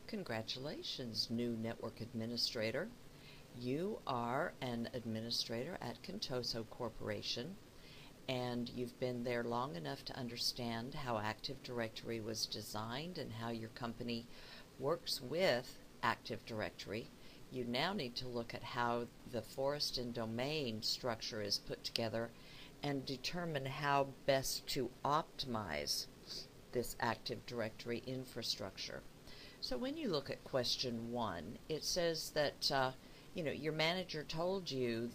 Congratulations, new network administrator. You are an administrator at Contoso Corporation, and you've been there long enough to understand how Active Directory was designed and how your company works with Active Directory. You now need to look at how the forest and domain structure is put together and determine how best to optimize this Active Directory infrastructure. So when you look at question 1, it says that your manager told you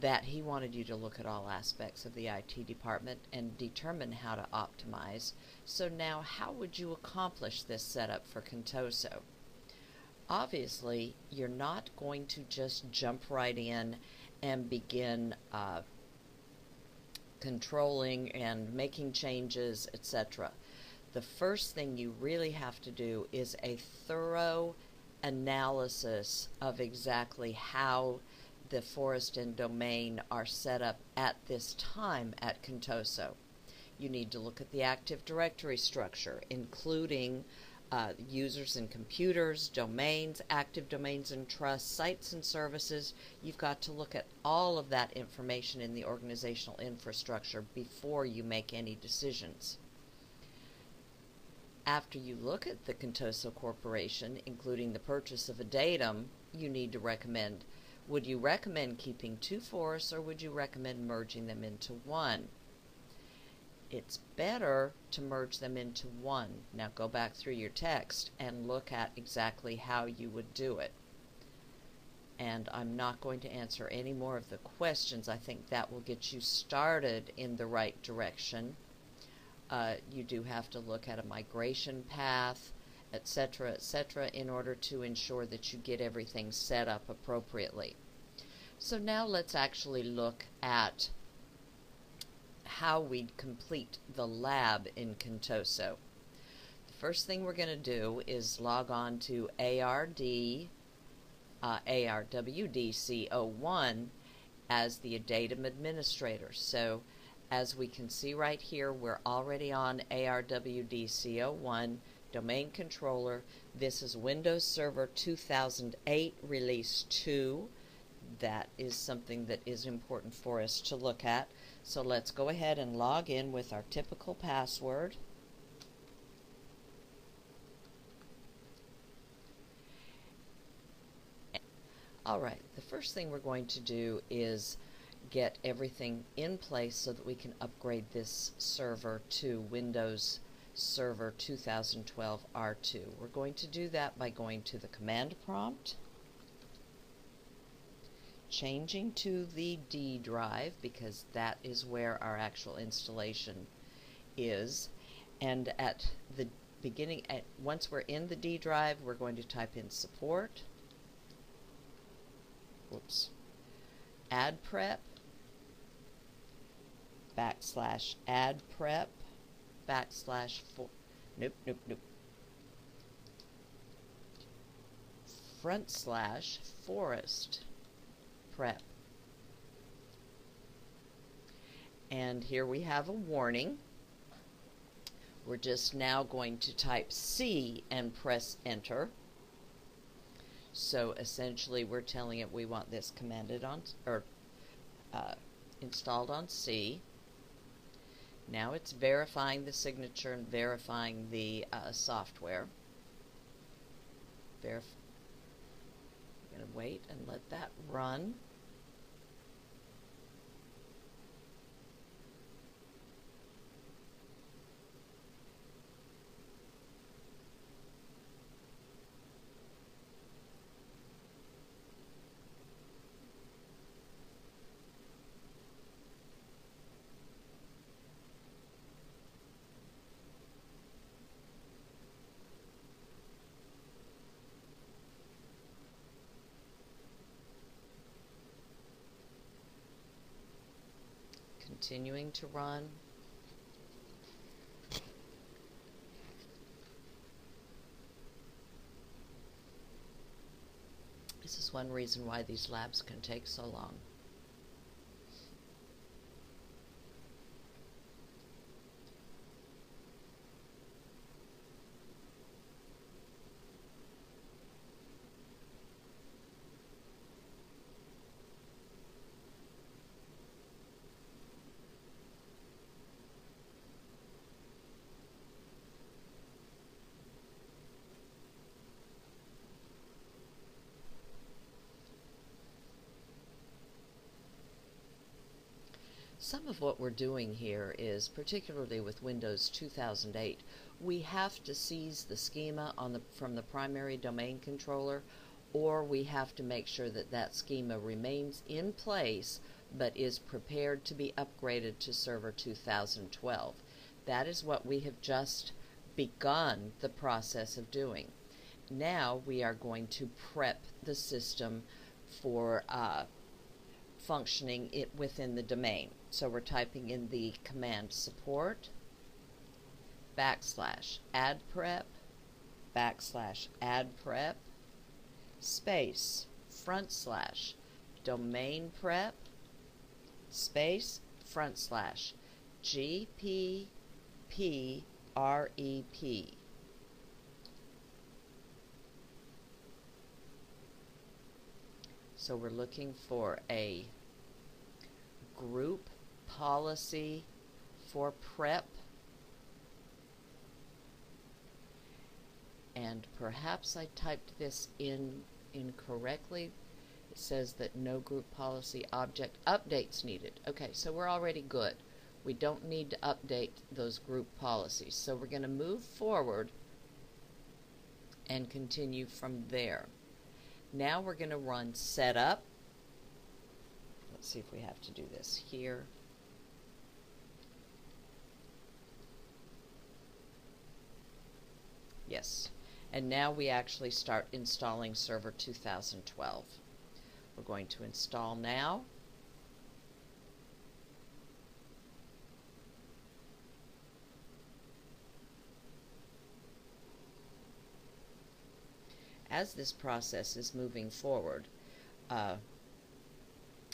that he wanted you to look at all aspects of the IT department and determine how to optimize. So now how would you accomplish this setup for Contoso? Obviously, you're not going to just jump right in and begin controlling and making changes, etc. The first thing you really have to do is a thorough analysis of exactly how the forest and domain are set up at this time at Contoso. You need to look at the Active Directory structure, including users and computers, domains, active domains and trusts, sites and services. You've got to look at all of that information in the organizational infrastructure before you make any decisions. After you look at the Contoso Corporation, including the purchase of a datum, you need to recommend, would you recommend keeping 2 forests or would you recommend merging them into one? It's better to merge them into one. Now go back through your text and look at exactly how you would do it. And I'm not going to answer any more of the questions. I think that will get you started in the right direction. You do have to look at a migration path, etc., in order to ensure that you get everything set up appropriately. So now let's actually look at how we'd complete the lab in Contoso. The first thing we're going to do is log on to ARWDC01 as the datum administrator. So as we can see right here, we're already on ARWDC01, domain controller. This is Windows Server 2008 Release 2. That is something that is important for us to look at. So let's go ahead and log in with our typical password. Alright, the first thing we're going to do is get everything in place so that we can upgrade this server to Windows Server 2012 R2. We're going to do that by going to the command prompt, changing to the D drive because that is where our actual installation is, and at the beginning, once we're in the D drive, we're going to type in support, add prep, /add prep, /forest prep. And here we have a warning. We're just now going to type C and press enter. So essentially we're telling it we want this commanded on or installed on C. Now it's verifying the signature and verifying the software. I'm going to wait and let that run. Continuing to run. This is one reason why these labs can take so long. some of what we're doing here is, particularly with Windows 2008, we have to seize the schema from the primary domain controller, or we have to make sure that that schema remains in place but is prepared to be upgraded to Server 2012. That is what we have just begun the process of doing. Now we are going to prep the system for functioning it within the domain. So we're typing in the command support /add prep /add prep space /domain prep space /GPPREP. So we're looking for a group policy for prep, and perhaps I typed this in incorrectly. It says that no group policy object updates needed. Okay, so we're already good. We don't need to update those group policies. So we're going to move forward and continue from there. Now we're going to run setup. Let's see if we have to do this here. Yes. And now we actually start installing Server 2012. We're going to install now. As this process is moving forward,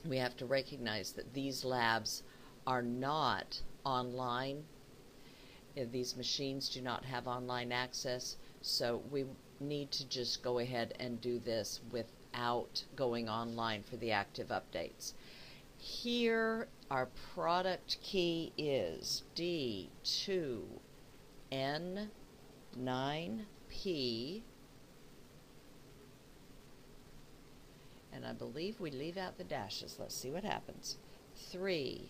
we have to recognize that these labs are not online. These machines do not have online access, so we need to just go ahead and do this without going online for the active updates. Here, our product key is D2N9P, and I believe we leave out the dashes. Let's see what happens. 3P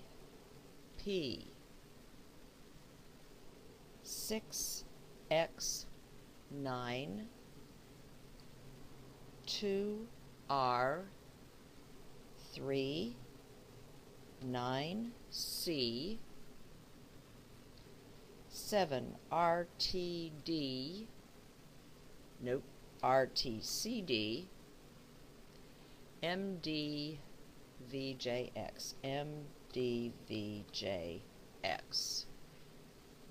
6X9 2R 3 9C 7 RTD, nope, RTCD MDVJX MDVJX.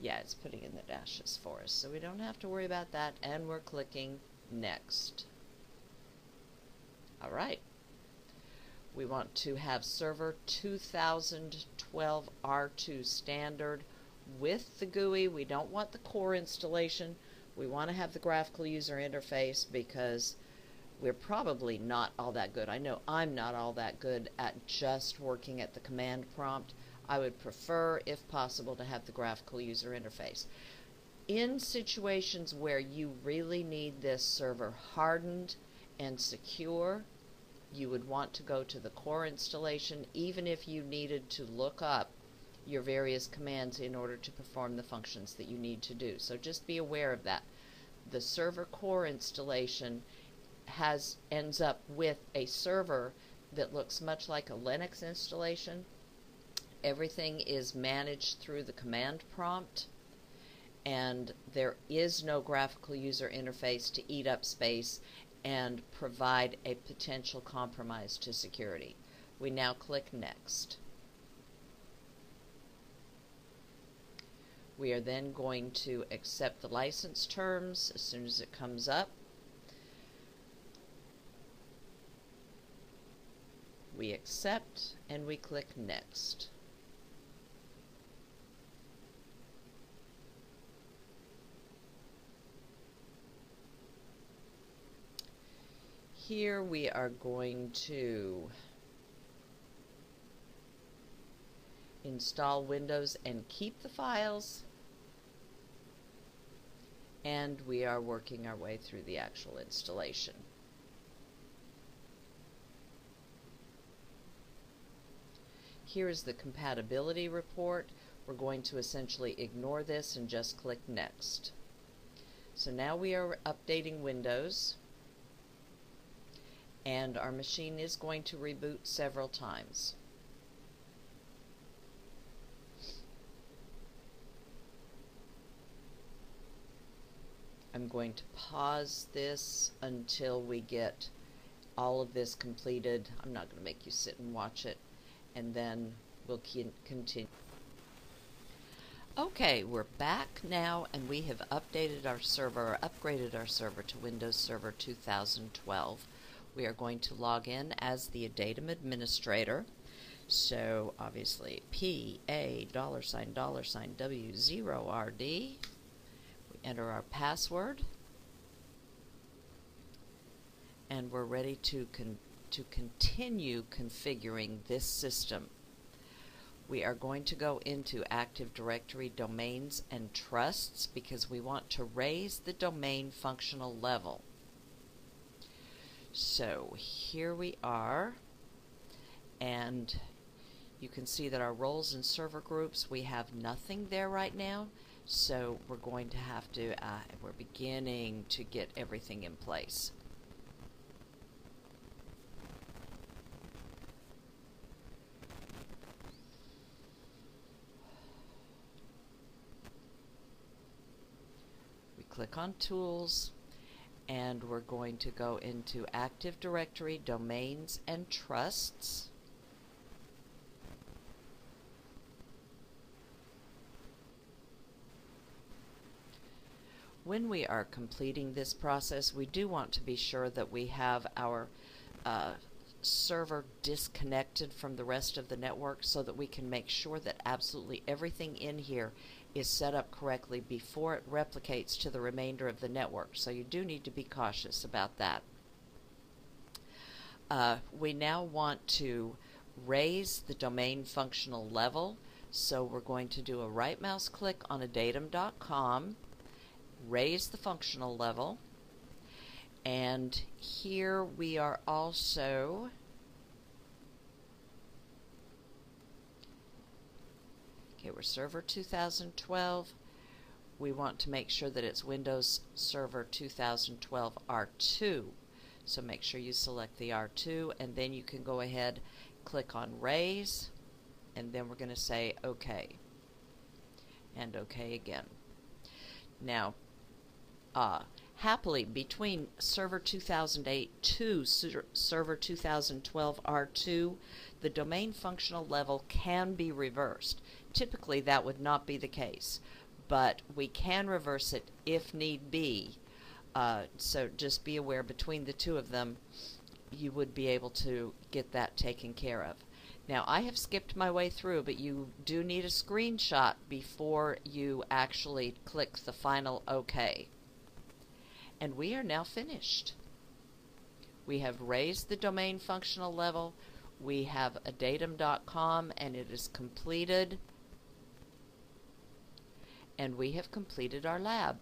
Yeah, it's putting in the dashes for us, so we don't have to worry about that, and we're clicking next. All right. We want to have Server 2012 R2 standard with the GUI. We don't want the core installation. We want to have the graphical user interface because we're probably not all that good. I know I'm not all that good at just working at the command prompt. I would prefer, if possible, to have the graphical user interface. In situations where you really need this server hardened and secure, you would want to go to the core installation, even if you needed to look up your various commands in order to perform the functions that you need to do. So just be aware of that. The server core installation ends up with a server that looks much like a Linux installation. Everything is managed through the command prompt, and there is no graphical user interface to eat up space and provide a potential compromise to security. We now click Next. We are then going to accept the license terms as soon as it comes up. We accept and we click Next. Here we are going to install Windows and keep the files, and we are working our way through the actual installation. Here is the compatibility report. We're going to essentially ignore this and just click Next. So now we are updating Windows, and our machine is going to reboot several times. I'm going to pause this until we get all of this completed. I'm not going to make you sit and watch it, and then we'll continue. Okay, we're back now, and we have updated our server, or upgraded our server to Windows Server 2012. We are going to log in as the datum administrator. So obviously $$W0RD. We enter our password, and we're ready to continue configuring this system. We are going to go into Active Directory Domains and Trusts because we want to raise the domain functional level. So here we are, and you can see that our roles and server groups, we have nothing there right now, so we're going to have to, we're beginning to get everything in place. Click on Tools, and we're going to go into Active Directory Domains and Trusts. When we are completing this process, we do want to be sure that we have our server disconnected from the rest of the network so that we can make sure that absolutely everything in here is set up correctly before it replicates to the remainder of the network. So you do need to be cautious about that. We now want to raise the domain functional level, so we're going to do a right mouse click on a datum.com, raise the functional level, and here we are also we're Server 2012. We want to make sure that it's Windows Server 2012 R2. So make sure you select the R2, and then you can go ahead, click on Raise, and then we're going to say OK. And OK again. Now, happily, between Server 2008 to Server 2012 R2, the domain functional level can be reversed. Typically, that would not be the case, but we can reverse it if need be. So just be aware, between the two of them, you would be able to get that taken care of. Now, I have skipped my way through, but you do need a screenshot before you actually click the final OK. And we are now finished. We have raised the domain functional level. We have a datum.com, and it is completed. And we have completed our lab.